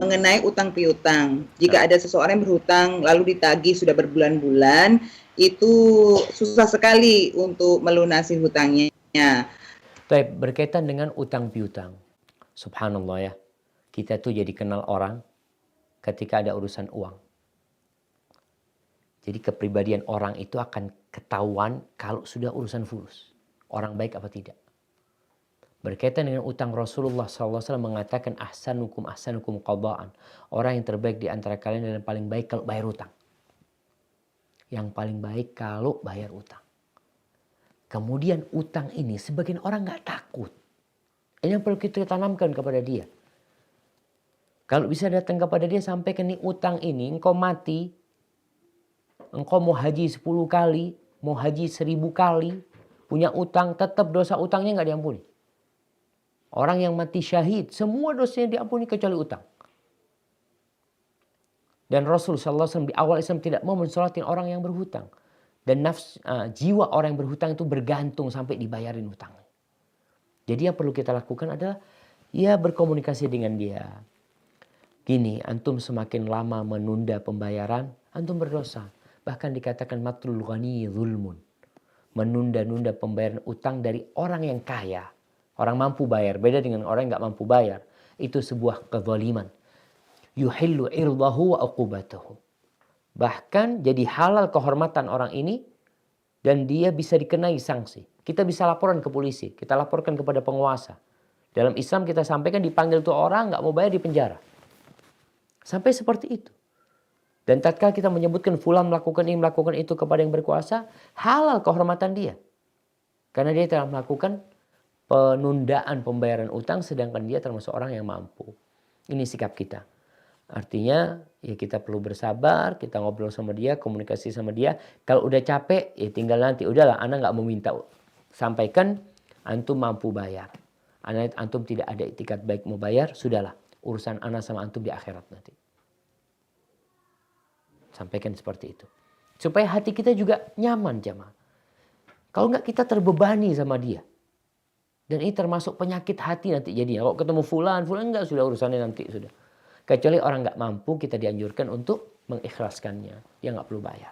mengenai utang piutang. Jika ada seseorang yang berhutang lalu ditagih sudah berbulan-bulan, itu susah sekali untuk melunasi hutangnya. Baik, berkaitan dengan utang piutang. Subhanallah ya. Kita tuh jadi kenal orang ketika ada urusan uang. Jadi kepribadian orang itu akan ketahuan kalau sudah urusan fulus. Orang baik apa tidak. Berkaitan dengan utang, Rasulullah SAW mengatakan ahsanukum qada'an. Orang yang terbaik di antara kalian dan paling baik kalau bayar utang. Yang paling baik kalau bayar utang. Kemudian utang ini sebagian orang nggak takut. Ini yang perlu kita tanamkan kepada dia. Kalau bisa datang kepada dia sampaikan nih utang ini engkau mati. Engkau mau haji 10 kali, mau haji 1000 kali, punya utang, tetap dosa utangnya nggak diampuni. Orang yang mati syahid, semua dosanya diampuni kecuali utang. Dan Rasulullah SAW di awal Islam tidak mau mensolatin orang yang berhutang. Dan jiwa orang yang berhutang itu bergantung sampai dibayarin utangnya. Jadi yang perlu kita lakukan adalah ya berkomunikasi dengan dia. Gini, antum semakin lama menunda pembayaran, antum berdosa. Bahkan dikatakan matlul ghani zulmun. Menunda-nunda pembayaran utang dari orang yang kaya. Orang mampu bayar. Beda dengan orang yang gak mampu bayar. Itu sebuah kezaliman. Yuhillu irdahu wa uqubatahu. Bahkan jadi halal kehormatan orang ini. Dan dia bisa dikenai sanksi. Kita bisa laporan ke polisi. Kita laporkan kepada penguasa. Dalam Islam kita sampaikan dipanggil tuh orang gak mau bayar di penjara. Sampai seperti itu. Dan tatkala kita menyebutkan fulan melakukan ini, melakukan itu kepada yang berkuasa, halal kehormatan dia. Karena dia telah melakukan penundaan pembayaran utang sedangkan dia termasuk orang yang mampu. Ini sikap kita. Artinya ya kita perlu bersabar, kita ngobrol sama dia, komunikasi sama dia. Kalau udah capek ya tinggal nanti. Udahlah, ana gak mau minta. Sampaikan antum mampu bayar. Antum tidak ada itikat baik mau bayar, sudahlah. Urusan ana sama antum di akhirat nanti. Sampaikan seperti itu. Supaya hati kita juga nyaman jamaah. Kalau enggak kita terbebani sama dia. Dan ini termasuk penyakit hati nanti jadinya. Kalau ketemu fulan enggak sudah urusannya nanti sudah. Kecuali orang enggak mampu kita dianjurkan untuk mengikhlaskannya. Dia enggak perlu bayar.